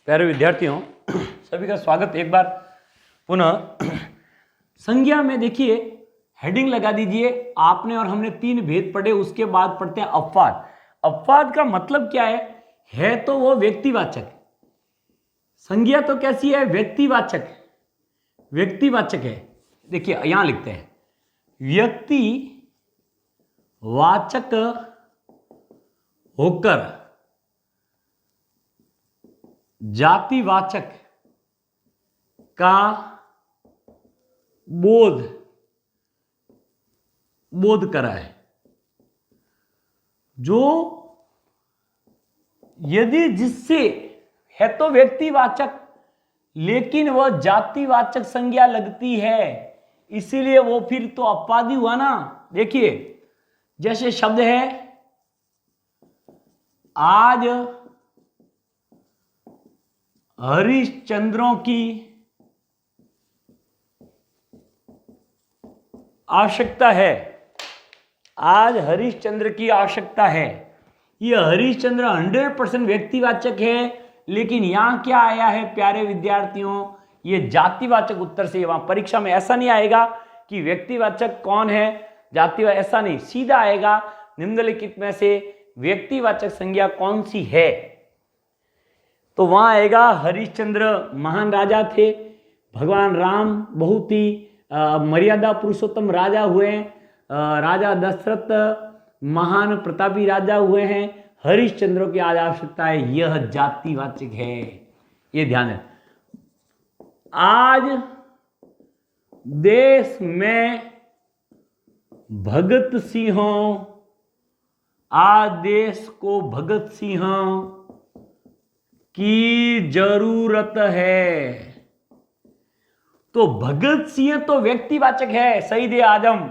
प्यारे विद्यार्थियों, सभी का स्वागत एक बार पुनः। संज्ञा में देखिए हेडिंग लगा दीजिए। आपने और हमने 3 भेद पढ़े, उसके बाद पढ़ते हैं अपवाद। अपवाद का मतलब क्या है तो वो व्यक्तिवाचक। संज्ञा तो कैसी है? व्यक्तिवाचक। व्यक्तिवाचक है। देखिए यहां लिखते हैं व्यक्तिवाचक होकर जातिवाचक का बोध करा है। जो यदि जिससे है तो व्यक्तिवाचक, लेकिन वह जातिवाचक संज्ञा लगती है, इसीलिए वो फिर तो अपवाद ही हुआ ना। देखिए जैसे शब्द है आज हरिश्चंद्रों की आवश्यकता है। आज हरिश्चंद्र की आवश्यकता है। यह हरिश्चंद्र 100% व्यक्तिवाचक है, लेकिन यहां क्या आया है प्यारे विद्यार्थियों? यह जातिवाचक उत्तर से। वहां परीक्षा में ऐसा नहीं आएगा कि व्यक्तिवाचक कौन है, जातिवाचक, ऐसा नहीं। सीधा आएगा निम्नलिखित में से व्यक्तिवाचक संज्ञा कौन सी है। तो वहां आएगा हरिश्चंद्र महान राजा थे। भगवान राम बहुत ही मर्यादा पुरुषोत्तम राजा हुए। राजा दशरथ महान प्रतापी राजा हुए हैं। हरिश्चंद्र की आज आवश्यकता है, यह जातिवाचक है। ये ध्यान है। आज देश में भगत सिंहों, आज देश को भगत सिंहों की जरूरत है। तो भगत सिंह तो व्यक्तिवाचक है, शहीद ए आजम,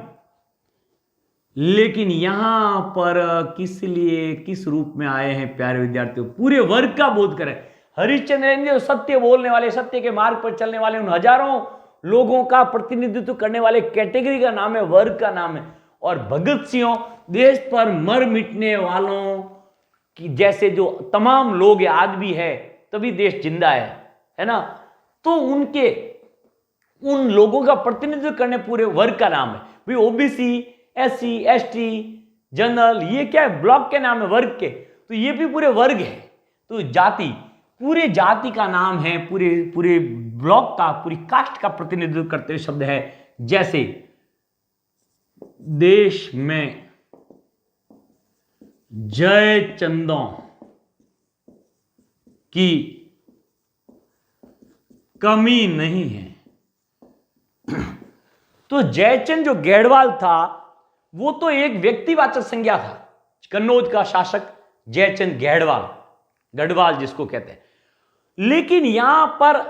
लेकिन यहां पर किस लिए, किस रूप में आए हैं प्यारे विद्यार्थियों? पूरे वर्ग का बोध करें। हरिश्चंद्र सत्य बोलने वाले, सत्य के मार्ग पर चलने वाले उन हजारों लोगों का प्रतिनिधित्व करने वाले कैटेगरी का नाम है, वर्ग का नाम है। और भगत सिंह देश पर मर मिटने वालों कि जैसे जो तमाम लोग आज भी है, तभी देश जिंदा है ना। तो उन लोगों का प्रतिनिधित्व करने पूरे वर्ग का नाम है भाई। ओबीसी, एससी, एसटी, जनरल, ये क्या है? ब्लॉक के नाम है, वर्ग के। तो ये भी पूरे वर्ग है। तो जाति, पूरे जाति का नाम है, पूरे ब्लॉक का, पूरी कास्ट का प्रतिनिधित्व करते हुए शब्द है। जैसे देश में जयचंदों की कमी नहीं है। तो जयचंद जो गढ़वाल था, वो तो एक व्यक्तिवाचक संज्ञा था। कन्नौज का शासक जयचंद गढ़वाल जिसको कहते हैं। लेकिन यहां पर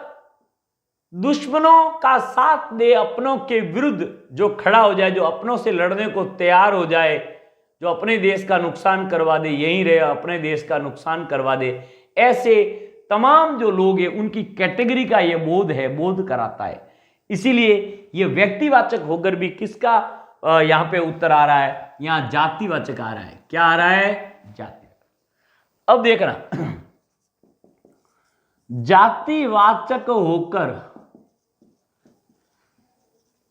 दुश्मनों का साथ दे, अपनों के विरुद्ध जो खड़ा हो जाए, जो अपनों से लड़ने को तैयार हो जाए, जो अपने देश का नुकसान करवा दे, यहीं रहे अपने देश का नुकसान करवा दे, ऐसे तमाम जो लोग हैं उनकी कैटेगरी का यह बोध है, बोध कराता है। इसीलिए यह व्यक्तिवाचक होकर भी किसका यहां पे उत्तर आ रहा है? यहां जातिवाचक आ रहा है। क्या आ रहा है? जाति। अब देखना, जातिवाचक होकर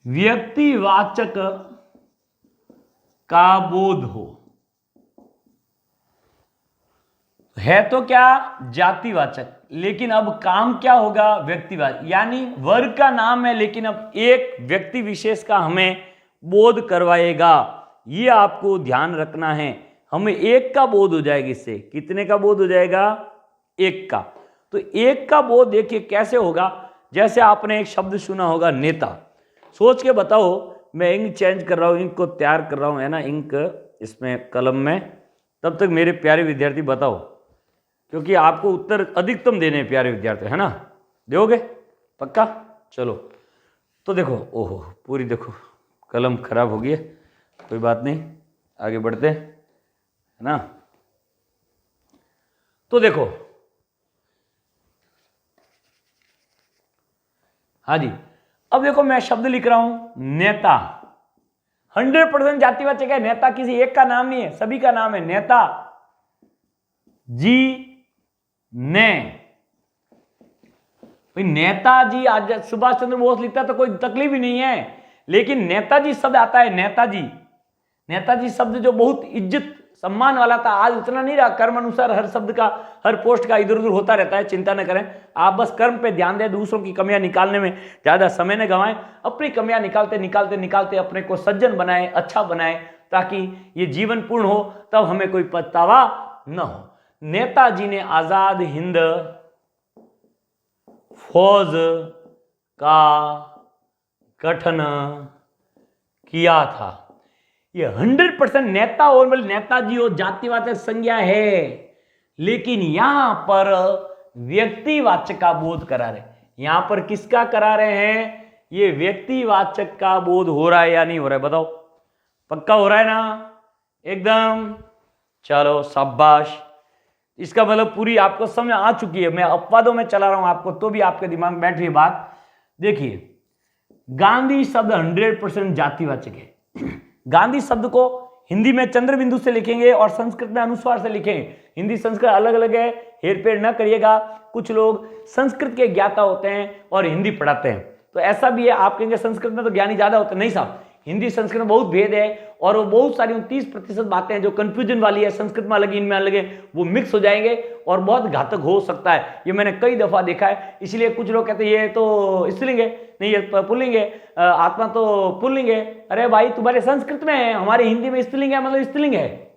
व्यक्तिवाचक का बोध हो, है तो क्या? जातिवाचक, लेकिन अब काम क्या होगा? व्यक्तिवाचक। यानी वर्ग का नाम है, लेकिन अब एक व्यक्ति विशेष का हमें बोध करवाएगा। ये आपको ध्यान रखना है। हमें एक का बोध हो जाएगा। इससे कितने का बोध हो जाएगा? एक का। तो एक का बोध देखिए कैसे होगा। जैसे आपने एक शब्द सुना होगा, नेता। सोच के बताओ, मैं इंक चेंज कर रहा हूं, इंक को तैयार कर रहा हूं, है ना, इंक इसमें कलम में। तब तक मेरे प्यारे विद्यार्थी बताओ, क्योंकि आपको उत्तर अधिकतम देने हैं प्यारे विद्यार्थी, है ना। दोगे पक्का? चलो तो देखो, ओहो पूरी देखो कलम खराब हो गई है, कोई बात नहीं, आगे बढ़ते हैं, है ना। तो देखो, हाँ जी, अब देखो मैं शब्द लिख रहा हूं नेता। 100% जातिवाचक है। नेता किसी एक का नाम नहीं है, सभी का नाम है। नेता जी ने भाई नेताजी, आज सुभाष चंद्र बोस लिखता तो कोई तकलीफ ही नहीं है, लेकिन नेताजी शब्द आता है, नेताजी, नेताजी शब्द जो बहुत इज्जत सम्मान वाला था, आज उतना नहीं रहा। कर्म अनुसार हर शब्द का, हर पोस्ट का इधर उधर होता रहता है, चिंता न करें आप, बस कर्म पे ध्यान दें, दूसरों की कमियां निकालने में ज्यादा समय न गंवाएं, अपनी कमियां निकालते निकालते निकालते अपने को सज्जन बनाएं, अच्छा बनाएं, ताकि ये जीवन पूर्ण हो, तब हमें कोई पछतावा न हो। नेताजी ने आजाद हिंद फौज का गठन किया था। ये 100% नेता और मतलब नेताजी और जातिवाचक संज्ञा है, लेकिन यहां पर व्यक्तिवाचक का बोध करा रहे। यहां पर किसका करा रहे हैं? ये व्यक्तिवाचक का बोध हो रहा है या नहीं हो रहा है? बताओ, पक्का हो रहा है ना? एकदम, चलो शाबाश। इसका मतलब पूरी आपको समझ आ चुकी है। मैं अपवादों में चला रहा हूं आपको, तो भी आपके दिमाग में बैठ रही है बात। देखिए, गांधी शब्द 100% जातिवाचक है। गांधी शब्द को हिंदी में चंद्र बिंदु से लिखेंगे और संस्कृत में अनुस्वार से लिखेंगे। हिंदी संस्कृत अलग अलग है, हेरफेर न करिएगा। कुछ लोग संस्कृत के ज्ञाता होते हैं और हिंदी पढ़ाते हैं, तो ऐसा भी है। आप कहेंगे संस्कृत में तो ज्ञानी ज्यादा होते हैं, नहीं साहब, हिंदी संस्कृत में बहुत भेद है, और वो बहुत सारी 30% बातें हैं जो कंफ्यूजन वाली है, संस्कृत में अलग इनमें अलग है, वो मिक्स हो जाएंगे और बहुत घातक हो सकता है। ये मैंने कई दफा देखा है। इसलिए कुछ लोग कहते हैं ये तो स्त्रीलिंग है, नहीं ये पुल्लिंग है, आत्मा तो पुल्लिंग है। अरे भाई, तुम्हारे संस्कृत में है, हमारे हिंदी में स्त्रीलिंग है मतलब स्त्रीलिंग है।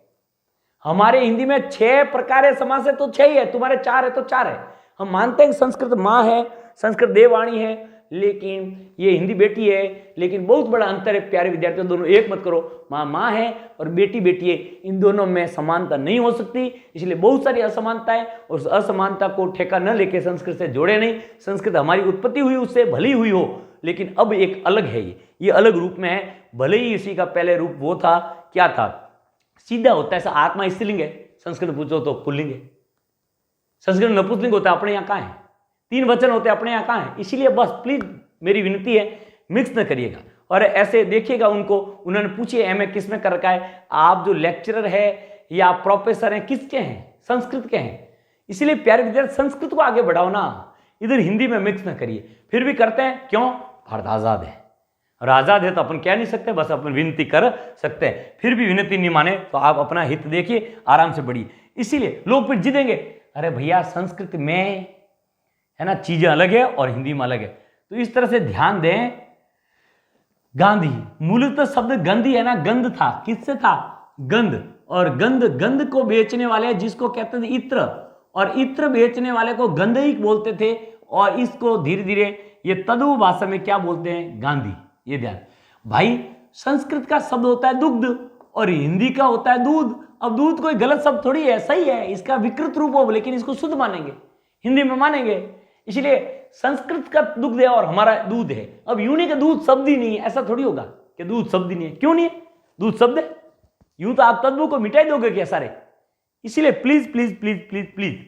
हमारे हिंदी में 6 प्रकार है, समास है तो 6 ही है, तुम्हारे 4 है तो 4 है। हम मानते हैं कि संस्कृत माँ है, संस्कृत देववाणी है, लेकिन ये हिंदी बेटी है। लेकिन बहुत बड़ा अंतर है प्यारे विद्यार्थियों, दोनों एक मत करो। माँ माँ है और बेटी बेटी है, इन दोनों में समानता नहीं हो सकती। इसलिए बहुत सारी असमानता है, और उस असमानता को ठेका न लेके संस्कृत से जोड़े नहीं। संस्कृत हमारी उत्पत्ति हुई उससे, भली हुई हो, लेकिन अब एक अलग है, ये अलग रूप में है। भले ही इसी का पहले रूप वो था, क्या था, सीधा होता है। ऐसा आत्मा स्त्रीलिंग है, संस्कृत पूछो तो पुल्लिंग है। संस्कृत में नपुंसकलिंग होता है, अपने यहाँ कहाँ है? 3 वचन होते हैं, अपने यहाँ कहाँ है? इसीलिए बस प्लीज मेरी विनती है, मिक्स न करिएगा। और ऐसे देखिएगा उनको, उन्होंने पूछिए एमए किस में कर रखा है, आप जो लेक्चरर है या प्रोफेसर हैं किसके हैं? संस्कृत के हैं। इसलिए प्यारे विद्यार्थी, संस्कृत को आगे बढ़ाओ ना, इधर हिंदी में मिक्स न करिए। फिर भी करते हैं, क्यों? भारत आजाद है, और आजाद है तो अपन कह नहीं सकते, बस अपन विनती कर सकते हैं। फिर भी विनती नहीं माने तो आप अपना हित देखिए, आराम से बढ़िए। इसीलिए लोग फिर जिदेंगे, अरे भैया संस्कृत में है ना चीजें अलग है और हिंदी में अलग है। तो इस तरह से ध्यान दें। गांधी मूलतः शब्द गंधी है ना, गंध था, किससे था? गंध। और गंध, गंध को बेचने वाले जिसको कहते थे इत्र, और इत्र बेचने वाले को गंधईक बोलते थे, और इसको धीरे धीरे ये तदु भाषा में क्या बोलते हैं? गांधी। ये ध्यान भाई, संस्कृत का शब्द होता है दुग्ध और हिंदी का होता है दूध। अब दूध कोई गलत शब्द थोड़ी है, सही है, इसका विकृत रूप हो, लेकिन इसको शुद्ध मानेंगे, हिंदी में मानेंगे। इसलिए संस्कृत का दुग्ध है और हमारा दूध है। अब यूं नहीं कि दूध शब्द ही नहीं है, ऐसा थोड़ी होगा कि दूध शब्द ही नहीं है। क्यों नहीं है? दूध शब्द है। यूं तो आप तत्वों को मिटाई दोगे क्या सारे? इसलिए please please please please please,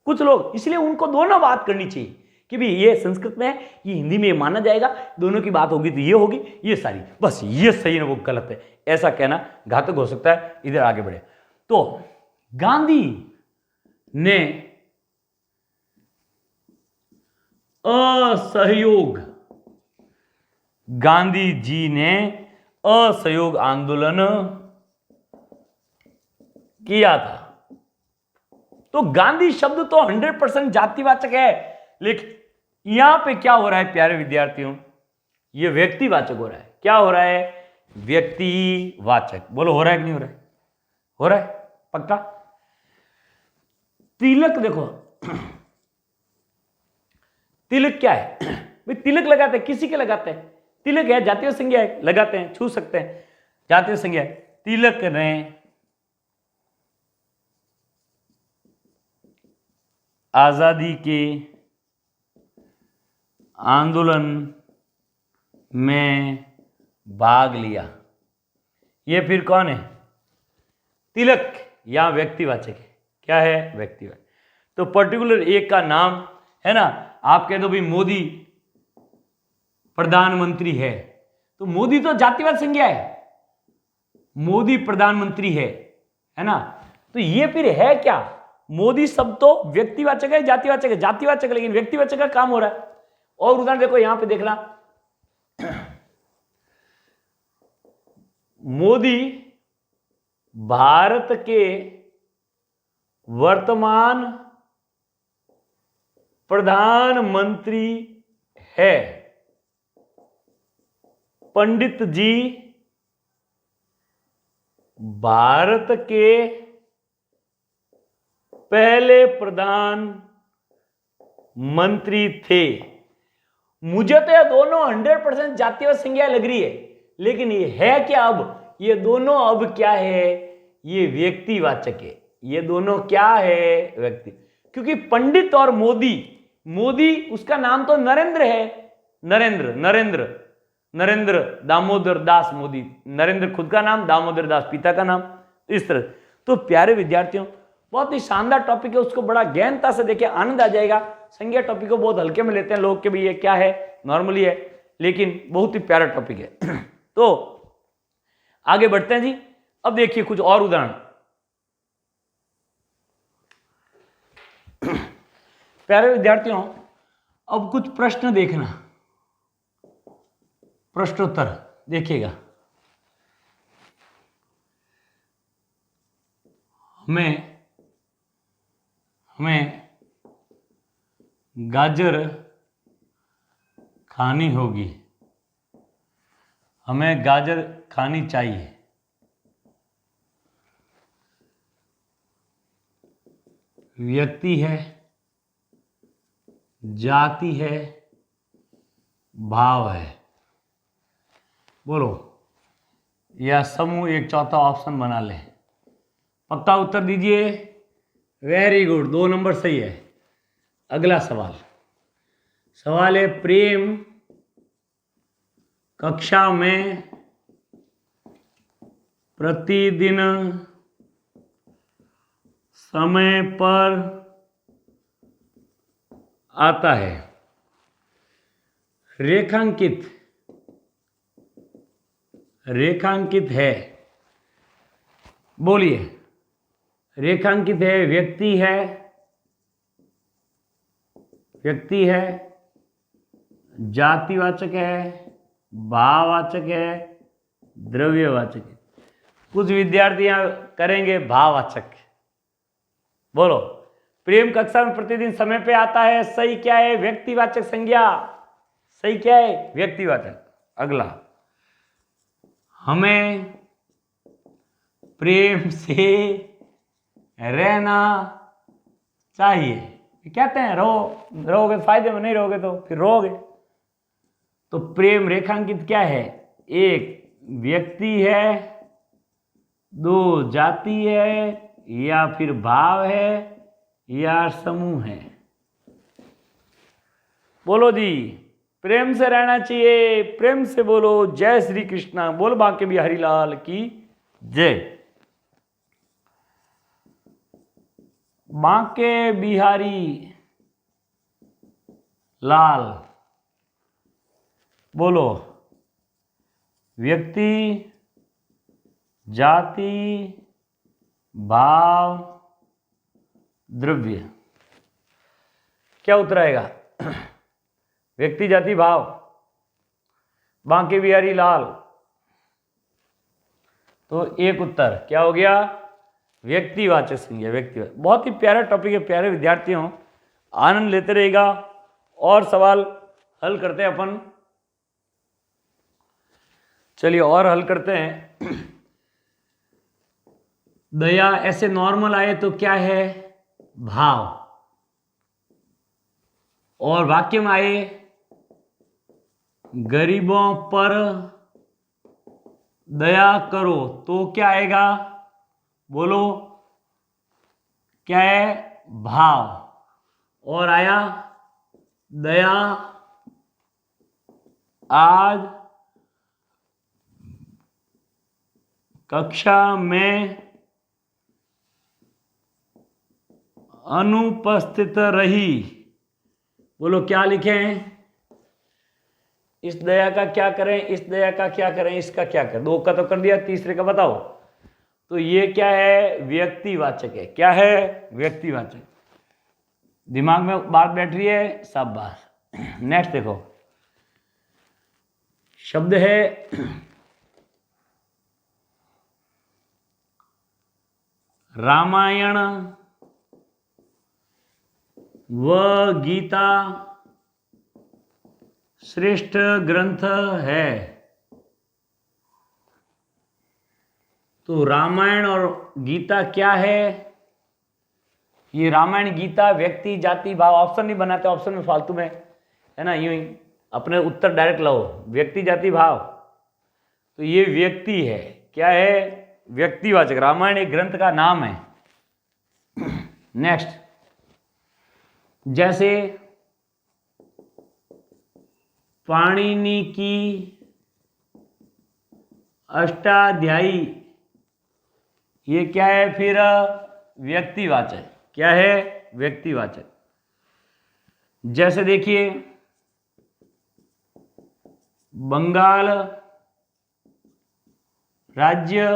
कुछ लोग, इसलिए उनको दोनों बात करनी चाहिए कि भाई ये संस्कृत में है, ये हिंदी में माना जाएगा, दोनों की बात होगी तो ये होगी, ये सारी, बस ये सही है वो गलत है, ऐसा कहना घातक हो सकता है। इधर आगे बढ़े तो गांधी ने असहयोग, गांधी जी ने असहयोग आंदोलन किया था। तो गांधी शब्द तो 100% जातिवाचक है, लेकिन यहां पे क्या हो रहा है प्यारे विद्यार्थियों? ये व्यक्तिवाचक हो रहा है। क्या हो रहा है? व्यक्तिवाचक। बोलो, हो रहा है कि नहीं हो रहा है? हो रहा है पक्का? तिलक देखो, तिलक क्या है भाई? तिलक लगाते हैं, किसी के लगाते हैं? तिलक है, जातीय संज्ञा है, लगाते हैं, छू सकते हैं, जातीय संज्ञा है। तिलक ने आजादी के आंदोलन में भाग लिया। ये फिर कौन है? तिलक। यहां व्यक्तिवाचक है। क्या है? व्यक्तिवाचक। तो पर्टिकुलर एक का नाम है ना, आप कह दो भाई मोदी प्रधानमंत्री है, तो मोदी तो जातिवाद संज्ञा है, मोदी प्रधानमंत्री है ना। तो ये फिर है क्या? मोदी शब्द तो व्यक्तिवाचक है, जातिवाचक है, जातिवाचक, लेकिन व्यक्तिवाचक का काम हो रहा है। और उदाहरण देखो यहां पे देखना, मोदी भारत के वर्तमान प्रधानमंत्री है। पंडित जी भारत के पहले प्रधानमंत्री थे। मुझे तो ये दोनों 100% जातीय संज्ञा लग रही है, लेकिन ये है क्या? अब ये दोनों अब क्या है? ये व्यक्तिवाचक है। ये दोनों क्या है? व्यक्ति। क्योंकि पंडित और मोदी, मोदी उसका नाम तो नरेंद्र है, नरेंद्र दामोदर दास मोदी। नरेंद्र खुद का नाम, दामोदर दास पिता का नाम, इस तरह। तो प्यारे विद्यार्थियों, बहुत ही शानदार टॉपिक है, उसको बड़ा गहनता से देखिए, आनंद आ जाएगा। संज्ञा टॉपिक को बहुत हल्के में लेते हैं लोग के भी, ये क्या है, नॉर्मली है, लेकिन बहुत ही प्यारा टॉपिक है। तो आगे बढ़ते हैं जी। अब देखिए कुछ और उदाहरण। प्यारे विद्यार्थियों, अब कुछ प्रश्न देखना, प्रश्नोत्तर देखिएगा। हमें गाजर खानी होगी, हमें गाजर खानी चाहिए। व्यक्ति है, जाति है, भाव है। बोलो, या समूह एक चौथा ऑप्शन बना ले। पक्का उत्तर दीजिए। वेरी गुड, 2 नंबर सही है। अगला सवाल है, प्रेम कक्षा में प्रतिदिन समय पर आता है। रेखांकित है। बोलिए, रेखांकित है, व्यक्ति है, जातिवाचक है, भाववाचक है, द्रव्यवाचक है। कुछ विद्यार्थी यहां करेंगे भाववाचक। बोलो, प्रेम कक्षा में प्रतिदिन समय पे आता है, सही क्या है? व्यक्तिवाचक संज्ञा। सही क्या है? व्यक्तिवाचक। अगला, हमें प्रेम से रहना चाहिए। कहते हैं रहोगे फायदे में, नहीं रहोगे तो फिर रोगे। तो प्रेम रेखांकित क्या है? 1 व्यक्ति है, 2 जाति है, या फिर भाव है, या समूह है। बोलो जी, प्रेम से रहना चाहिए। प्रेम से बोलो जय श्री कृष्णा। बोल बांके बिहारी लाल की जय। बांके बिहारी लाल। बोलो, व्यक्ति, जाति, भाव, द्रव्य। क्या उत्तर आएगा? व्यक्ति, जाति, भाव। बांके बिहारी लाल। तो एक उत्तर क्या हो गया? व्यक्तिवाचक संज्ञा। व्यक्तिवाचक। बहुत ही प्यारा टॉपिक है प्यारे विद्यार्थियों, आनंद लेते रहेगा। और सवाल हल करते हैं अपन। चलिए और हल करते हैं। दया ऐसे नॉर्मल आए तो क्या है? भाव। और वाक्य में आए गरीबों पर दया करो तो क्या आएगा? बोलो, क्या है? भाव। और आया दया आज कक्षा में अनुपस्थित रही। बोलो, क्या लिखें? इस दया का क्या करें, इस दया का क्या करें, इसका क्या करें? 2 का तो कर दिया, तीसरे का बताओ। तो ये क्या है? व्यक्तिवाचक है। क्या है? व्यक्तिवाचक। दिमाग में बात बैठ रही है? शाबाश। नेक्स्ट देखो, शब्द है रामायण व गीता श्रेष्ठ ग्रंथ है। तो रामायण और गीता क्या है? ये रामायण गीता व्यक्ति जाति भाव, ऑप्शन नहीं बनाते, ऑप्शन में फालतू में है ना, यूं ही अपने उत्तर डायरेक्ट लाओ। व्यक्ति जाति भाव, तो ये व्यक्ति है, क्या है? व्यक्तिवाचक। रामायण एक ग्रंथ का नाम है। नेक्स्ट, जैसे पाणिनि की अष्टाध्यायी, ये क्या है फिर? व्यक्तिवाचक। क्या है? व्यक्तिवाचक। जैसे देखिए बंगाल राज्य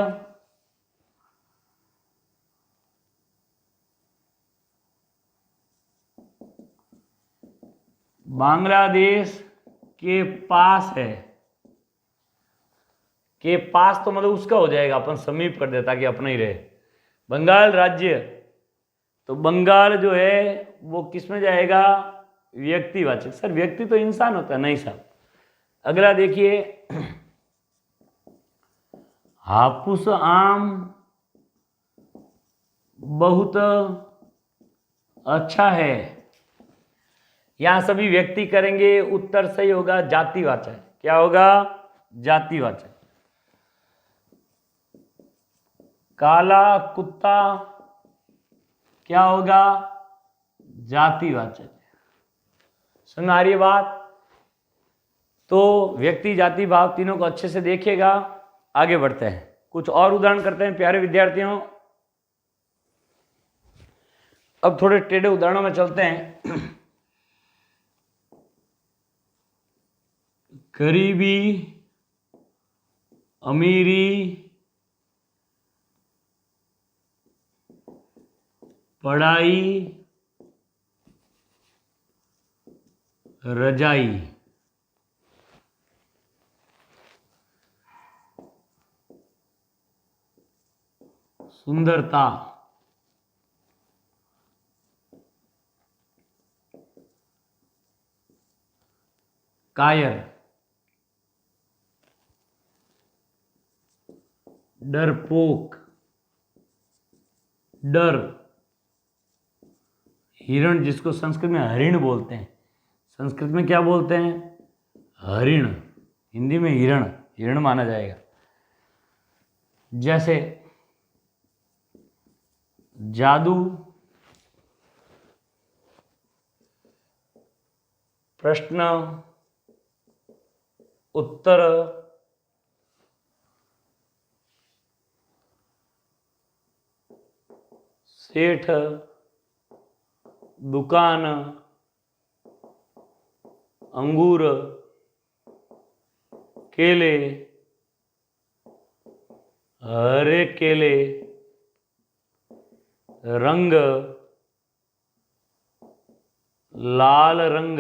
बांग्लादेश के पास है। के पास तो मतलब उसका हो जाएगा, अपन समीप कर देता कि अपना ही रहे। बंगाल राज्य, तो बंगाल जो है वो किस में जाएगा? व्यक्तिवाचक। सर व्यक्ति तो इंसान होता है? नहीं साहब। अगला देखिए, हापुस आम बहुत अच्छा है। यहां सभी व्यक्ति करेंगे, उत्तर सही होगा जातिवाचक। क्या होगा? जातिवाचक। काला कुत्ता क्या होगा? जातिवाचक। समझ आ रही है बात? तो व्यक्ति जाति भाव तीनों को अच्छे से देखिएगा। आगे बढ़ते हैं, कुछ और उदाहरण करते हैं प्यारे विद्यार्थियों। अब थोड़े टेढ़े उदाहरणों में चलते हैं। गरीबी, अमीरी, पढ़ाई, रजाई। सुंदरता, कायर, डरपोक, डर, हिरण जिसको संस्कृत में हरिण बोलते हैं। संस्कृत में क्या बोलते हैं? हरिण। हिंदी में हिरण, हिरण माना जाएगा। जैसे जादू, प्रश्न उत्तर, सेठ, दुकान, अंगूर, केले, हरे केले, रंग, लाल रंग,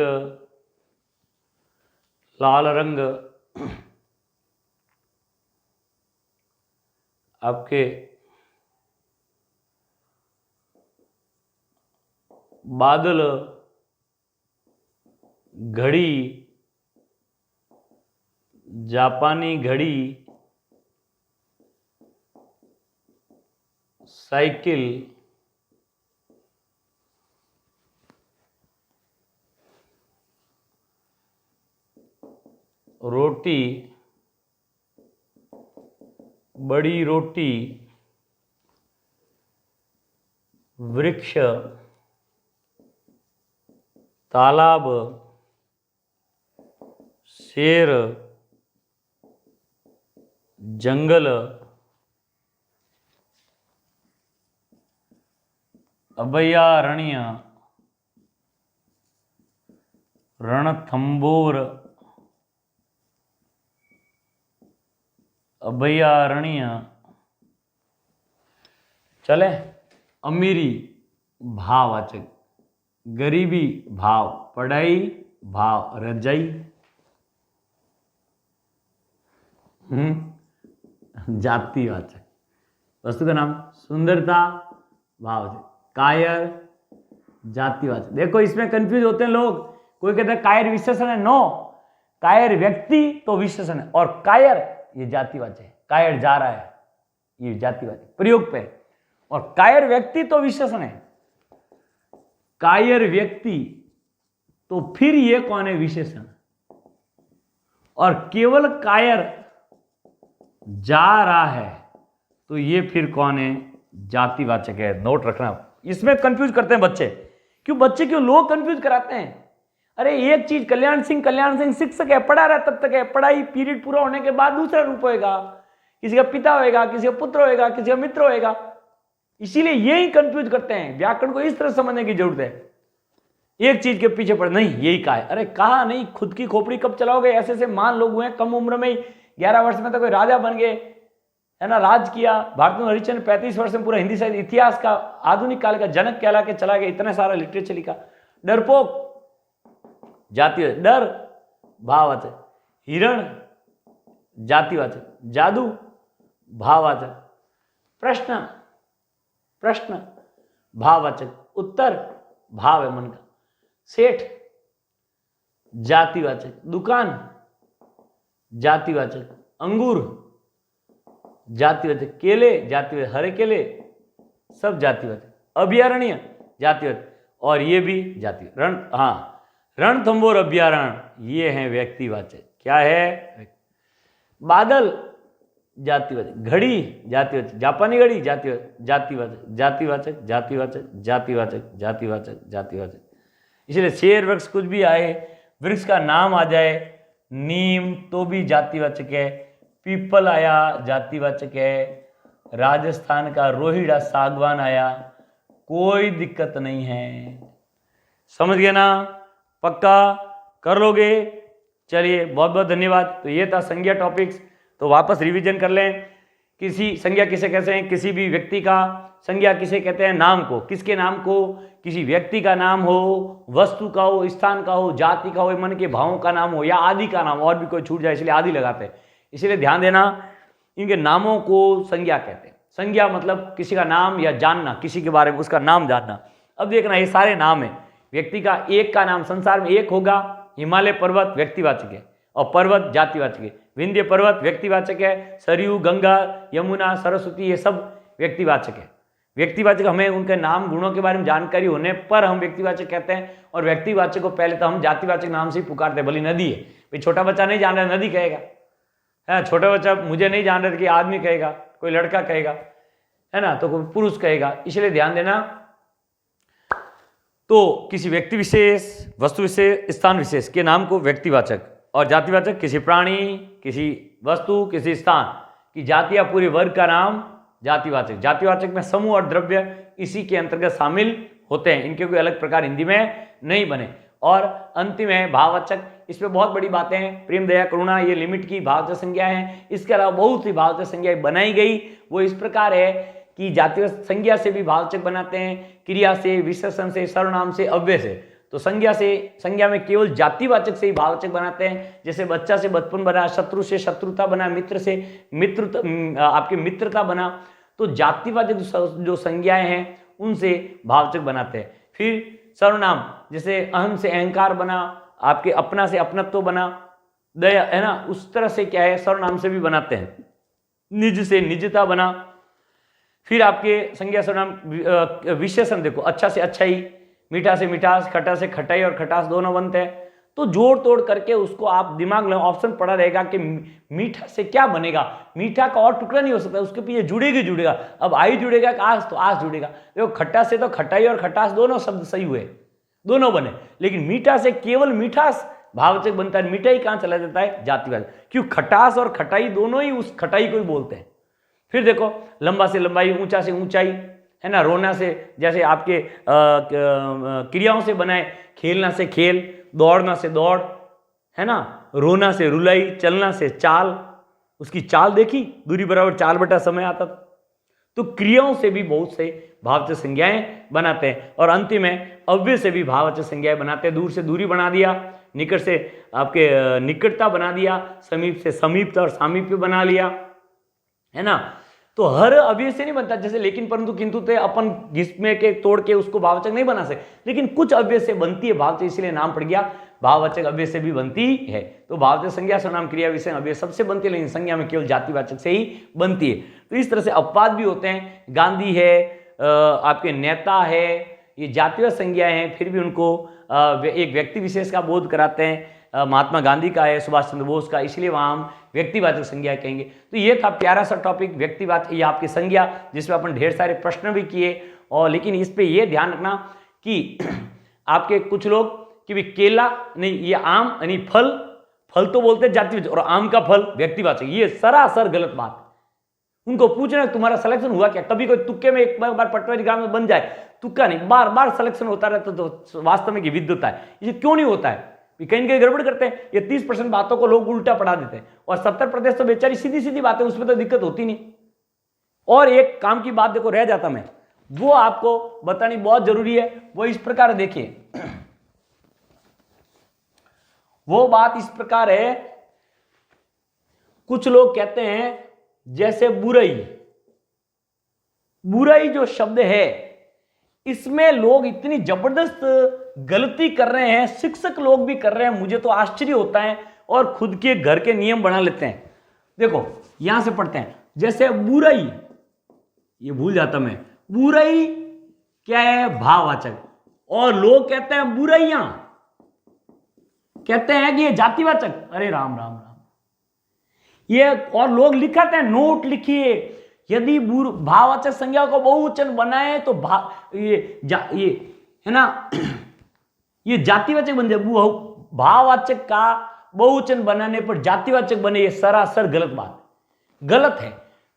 लाल रंग आपके बादल, घड़ी, जापानी घड़ी, साइकिल, रोटी, बड़ी रोटी, वृक्ष, तालाब, शेर, जंगल, अभयारण्य, रणथंबोर, अभयारण्य। चले, अमीरी भाववाचक, गरीबी भाव, पढ़ाई भाव, रजई जातिवाचक, वस्तु का नाम, सुंदरता भाववाचक, कायर जातिवाचक। देखो इसमें कंफ्यूज होते हैं लोग, कोई कहता है कायर विशेषण है, नो, कायर व्यक्ति तो विशेषण है, और कायर ये जातिवाचक है, कायर जा रहा है ये जातिवाचक प्रयोग पे, और कायर व्यक्ति तो विशेषण है, कायर व्यक्ति तो फिर ये कौन है, विशेषण, और केवल कायर जा रहा है तो ये फिर कौन है, जातिवाचक है। नोट रखना, इसमें कंफ्यूज करते हैं बच्चे, क्यों लोग कंफ्यूज कराते हैं। अरे एक चीज, कल्याण सिंह शिक्षक है, पढ़ा रहा तब तक है, पढ़ाई पीरियड पूरा होने के बाद दूसरा रूप होएगा, किसी का पिता होएगा, किसी का पुत्र होएगा, किसी का मित्र होएगा, इसीलिए यही कंफ्यूज करते हैं। व्याकरण को इस तरह समझने की जरूरत है, एक चीज के पीछे पड़ नहीं यही कहा है, अरे कहा नहीं, खुद की खोपड़ी कब चलाओगे। ऐसे ऐसे महान लोग हुए कम उम्र में ही, 11 वर्ष में तो कोई राजा बन गए, है ना, राज किया। भारत हरिश्चंद्र 35 वर्ष में पूरा हिंदी साहित्य इतिहास का आधुनिक काल का जनक कहला के चला गया, इतना सारा लिटरेचर लिखा। डरपोक जाति, डर भाववाचक, हिरण जातिवाचक, जादू भाववाचक, प्रश्न भाववाचक, उत्तर भाव है मन का, सेठ जातिवाचक, दुकान जातिवाचक, अंगूर जातिवाचक, केले जातिवाचक, हरे केले सब जातिवाचक, अभयारण्य जातिवाचक, और ये भी जाति, रणथंभौर अभयारण्य ये है व्यक्तिवाचक। क्या है, बादल जातिवाचक, घड़ी जातिवाचक, जापानी घड़ी जातिवाचक, जातिवाचक। इसलिए शेर वृक्ष कुछ भी आए, वृक्ष का नाम आ जाए, नीम तो भी जातिवाचक है, पीपल आया जातिवाचक है, राजस्थान का रोहिड़ा सागवान आया, कोई दिक्कत नहीं है। समझ गए ना, पक्का कर लोगे। चलिए बहुत बहुत धन्यवाद। तो ये था संज्ञा टॉपिक्स, तो वापस रिवीजन कर लें। किसी संज्ञा किसे कहते हैं, किसी भी व्यक्ति का संज्ञा किसे कहते हैं, नाम को, किसके नाम को, किसी व्यक्ति का नाम हो, वस्तु का हो, स्थान का हो, जाति का हो, मन के भावों का नाम हो, या आदि का नाम, और भी कोई छूट जाए इसलिए आदि लगाते हैं। इसलिए ध्यान देना, इनके नामों को संज्ञा कहते हैं। संज्ञा मतलब किसी का नाम या जानना, किसी के बारे में उसका नाम जानना। अब देखना ये सारे नाम है, व्यक्ति का एक का नाम संसार में एक होगा, हिमालय पर्वत व्यक्तिवाचक है, और पर्वत जातिवाचक है। विंध्य पर्वत व्यक्तिवाचक है, सरयू, गंगा, यमुना, सरस्वती ये सब व्यक्तिवाचक है। व्यक्तिवाचक, हमें उनके नाम गुणों के बारे में जानकारी होने पर हम व्यक्तिवाचक कहते हैं, और व्यक्तिवाचक को पहले तो हम जातिवाचक नाम से ही पुकारते हैं। भली नदी है, भाई छोटा बच्चा नहीं जान रहा नदी कहेगा, है, छोटा बच्चा मुझे नहीं जान रहा कि आदमी कहेगा, कोई लड़का कहेगा, है ना, तो कोई पुरुष कहेगा। इसलिए ध्यान देना, तो किसी व्यक्ति विशेष, वस्तु विशेष, स्थान विशेष के नाम को व्यक्तिवाचक, और जातिवाचक किसी प्राणी, किसी वस्तु, किसी स्थान की जाति या पूरे वर्ग का नाम जातिवाचक। जातिवाचक में समूह और द्रव्य इसी के अंतर्गत शामिल होते हैं, इनके कोई अलग प्रकार हिंदी में नहीं बने। और अंतिम है भाववाचक, इसमें बहुत बड़ी बातें हैं, प्रेम, दया, करुणा, ये लिमिट की भाववाचक संज्ञा है। इसके अलावा बहुत सी भाववाचक संज्ञाएं बनाई गई, वो इस प्रकार है कि जातिवाचक संज्ञा से भी भाववाचक बनाते हैं, क्रिया से, विशेषण से, सर्वनाम से, अव्यय से। तो संज्ञा में केवल जातिवाचक से ही भाववाचक बनाते हैं। जैसे बच्चा से बचपन बना, शत्रु से शत्रुता बना, मित्र से आपकी मित्रता बना। तो जातिवाचक जो संज्ञाएं हैं उनसे भाववाचक बनाते हैं। फिर सर्वनाम, जैसे अहम से अहंकार बना, आपके अपना से अपनत्व बना, दया, है ना, उस तरह से क्या है सर्वनाम से भी बनाते हैं। निज से निजता बना। फिर आपके संज्ञा सर्वनाम विशेषण देखो, अच्छा से अच्छाई, मीठा से मिठास, खटा से खटाई और खटास दोनों बनते हैं। तो जोड़ तोड़ करके उसको आप दिमाग में ऑप्शन पड़ा रहेगा कि मीठा से क्या बनेगा, मीठा का और टुकड़ा नहीं हो सकता, उसके पीछे जुड़ेगा। अब आई जुड़ेगा कि आस, तो आस जुड़ेगा। देखो खट्टा से तो खटाई और खटास दोनों शब्द सही हुए, दोनों बने, लेकिन मीठा से केवल मिठास भाववाचक बनता है। मिठाई कहाँ चला जाता है, जातिवाचक, क्यों, खटास और खटाई दोनों ही उस खटाई को ही बोलते हैं। फिर देखो लंबा से लंबाई, ऊंचा से ऊंचाई, है ना, रोना से, जैसे आपके क्रियाओं से बनाए, खेलना से खेल, दौड़ना से दौड़, है ना, रोना से रुलाई, चलना से चाल, उसकी चाल देखी, दूरी बराबर चाल बटा समय आता था। तो क्रियाओं से भी बहुत से भाववाचक संज्ञाएं बनाते हैं। और अंतिम में अव्यय से भी भाववाचक संज्ञाएं बनाते हैं। दूर से दूरी बना दिया, निकट से आपके निकटता बना दिया, समीप से समीपता और सामीप्य बना लिया, है ना। तो हर अव्यय से नहीं बनता, जैसे लेकिन परंतु किंतु ते अपन जिसमें के तोड़ के उसको भाववाचक नहीं बना सकते, लेकिन कुछ अव्यय से बनती है भाववाचक, इसलिए नाम पड़ गया भाववाचक अव्यय से भी बनती है। तो भाववाचक संज्ञा सर्वनाम क्रिया विशेषण अव्यय सबसे बनती है, लेकिन संज्ञा में केवल जातिवाचक से ही बनती है। तो इस तरह से अपवाद भी होते हैं। गांधी है, आपके नेता है, ये जातिवाचक संज्ञाएं हैं, फिर भी उनको एक व्यक्ति विशेष का बोध कराते हैं। महात्मा गांधी का है, सुभाष चंद्र बोस का, इसलिए वहां हम व्यक्तिवाचक संज्ञा कहेंगे। तो ये था प्यारा सा टॉपिक व्यक्तिवाचक, ये आपकी संज्ञा, जिसमें अपन ढेर सारे प्रश्न भी किए। और लेकिन इस पे ये ध्यान रखना कि आपके कुछ लोग कि भी केला नहीं, ये आम यानी फल, फल तो बोलते हैं जातिवाचक, और आम का फल व्यक्तिवाचक, ये सरासर गलत बात। उनको पूछना तुम्हारा सिलेक्शन हुआ क्या? कभी कोई तुक्के में एक बार पटवारी ग्राम में बन जाए, तुक्का नहीं, बार बार सिलेक्शन होता रहता, तो वास्तव में विद्युत है। ये क्यों नहीं होता है? कहीं न कहीं गड़बड़ करते हैं। ये 30% बातों को लोग उल्टा पढ़ा देते हैं, और 70% तो बेचारी सीधी सीधी बातें, उसमें तो दिक्कत होती नहीं। और एक काम की बात देखो, रह जाता मैं, वो आपको बतानी बहुत जरूरी है। वो इस प्रकार देखिए, वो बात इस प्रकार है, कुछ लोग कहते हैं जैसे बुराई, बुराई जो शब्द है, इसमें लोग इतनी जबरदस्त गलती कर रहे हैं, शिक्षक लोग भी कर रहे हैं, मुझे तो आश्चर्य होता है, और खुद के घर के नियम बना लेते हैं। देखो यहां से पढ़ते हैं, जैसे बुराई, ये भूल जाता मैं, बुराई क्या है? भाववाचक। और लोग कहते हैं बुराइयां, कहते हैं कि ये जातिवाचक। अरे राम राम राम, ये और लोग लिखाते हैं, नोट लिखिए, यदि भाववाचक संज्ञा को बहुवचन बनाए तो ये है ना, ये जातिवाचक बन जाए। भाववाचक का बहुवचन बनाने पर जातिवाचक बने, ये सरासर गलत बात, गलत है।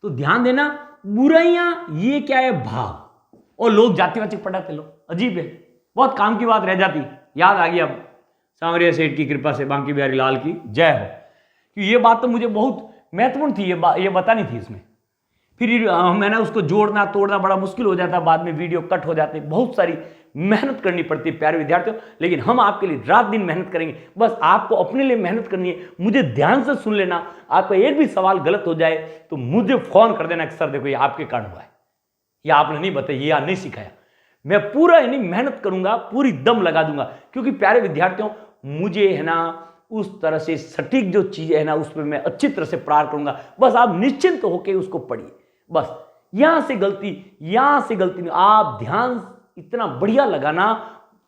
तो ध्यान देना, बुराइयां ये क्या है? भाव, और लोग जातिवाचक पढ़ाते। लोग अजीब है, बहुत काम की बात रह जाती। याद आ गई अब, सांवरिया सेठ की कृपा से बांकी बिहारी लाल की जय हो, कि ये बात तो मुझे बहुत महत्वपूर्ण थी, ये बतानी थी इसमें। फिर मैंने उसको जोड़ना तोड़ना बड़ा मुश्किल हो जाता, बाद में वीडियो कट हो जाते, बहुत सारी मेहनत करनी पड़ती है प्यारे विद्यार्थियों। लेकिन हम आपके लिए रात दिन मेहनत करेंगे, बस आपको अपने लिए मेहनत करनी है। मुझे ध्यान से सुन लेना, आपका एक भी सवाल गलत हो जाए तो मुझे फोन कर देना कि सर देखो ये आपके कारण हुआ है, या आपने नहीं बताया, या नहीं सिखाया। मैं पूरा यानी मेहनत करूंगा, पूरी दम लगा दूंगा, क्योंकि प्यारे विद्यार्थियों मुझे है ना उस तरह से सटीक जो चीजें है ना, उस पर मैं अच्छी तरह से प्रहार करूंगा। बस आप निश्चिंत होकर उसको पढ़िए, बस यहां से गलती नहीं, आप ध्यान इतना बढ़िया लगाना।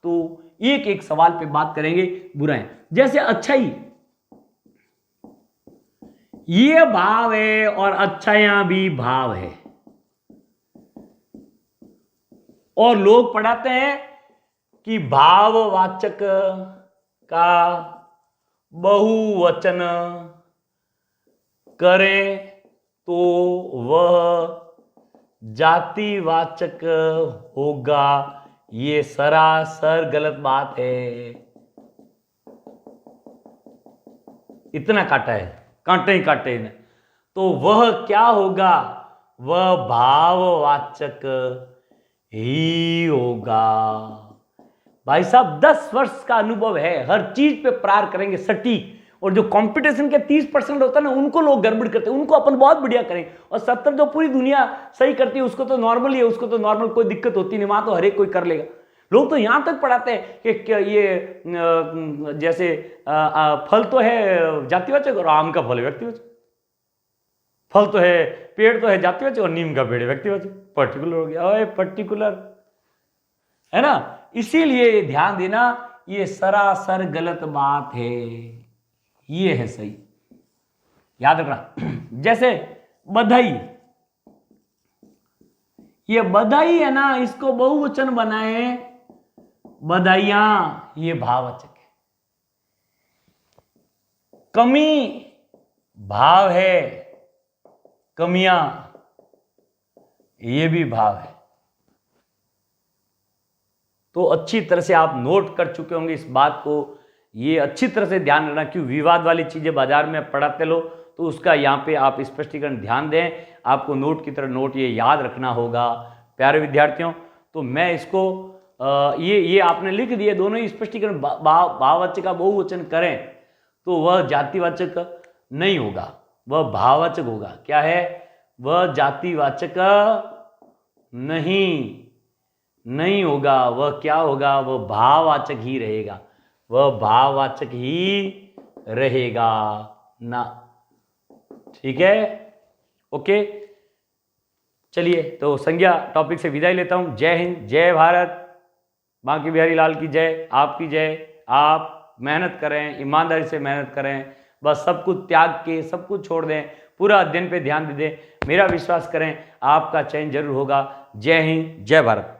तो एक एक सवाल पे बात करेंगे। बुराई जैसे अच्छाई, ये भाव है, और अच्छाइयां भी भाव है, और लोग पढ़ाते हैं कि भाववाचक का बहुवचन करे तो वह जातिवाचक होगा। ये सरासर गलत बात है। इतना काटा है, कांटे ही काटे ने। तो वह क्या होगा? वह भाववाचक ही होगा। भाई साहब 10 वर्ष का अनुभव है, हर चीज पे प्रहार करेंगे सटीक। और जो कंपटीशन के 30% होता है ना, उनको लोग गड़बड़ करते हैं, उनको अपन बहुत बढ़िया करें। और 70 जो पूरी दुनिया सही करती है, उसको तो नॉर्मल ही है, उसको तो नॉर्मल कोई दिक्कत होती नहीं, वहां तो हर एक कोई कर लेगा। लोग तो यहां तक पढ़ाते हैं कि क्या ये जैसे फल तो है जातिवाचक और आम का फल है व्यक्तिवाचक, फल तो है, पेड़ तो है जातिवाचक और नीम का पेड़ है व्यक्तिवाचक। पर्टिकुलर हो गया, ओए पर्टिकुलर, है ना। इसीलिए ध्यान देना, ये सरासर गलत बात है, ये है सही, याद रखना। जैसे बधाई, ये बधाई है ना, इसको बहुवचन बनाए बधाइयां, ये भाववाचक है। कमी भाव है, कमियां ये भी भाव है। तो अच्छी तरह से आप नोट कर चुके होंगे इस बात को, ये अच्छी तरह से ध्यान रखना। क्यों विवाद वाली चीजें बाजार में पढ़ाते लो तो उसका यहाँ पे आप स्पष्टीकरण ध्यान दें। आपको नोट की तरह नोट ये याद रखना होगा प्यारे विद्यार्थियों। तो मैं इसको ये आपने लिख दिए दोनों ही स्पष्टीकरण। भाववाचक का बहुवचन करें तो वह जातिवाचक नहीं होगा, वह भाववाचक होगा। क्या है? वह जातिवाचक नहीं होगा, वह क्या होगा? वह भाववाचक ही रहेगा, वह भाववाचक ही रहेगा ना। ठीक है, ओके। चलिए तो संज्ञा टॉपिक से विदाई लेता हूं। जय हिंद, जय भारत, बांके बिहारी लाल की जय, आपकी जय। आप मेहनत करें, ईमानदारी से मेहनत करें, बस सब कुछ त्याग के सब कुछ छोड़ दें, पूरा अध्ययन पे ध्यान दे दें। मेरा विश्वास करें आपका चयन जरूर होगा। जय हिंद, जय भारत।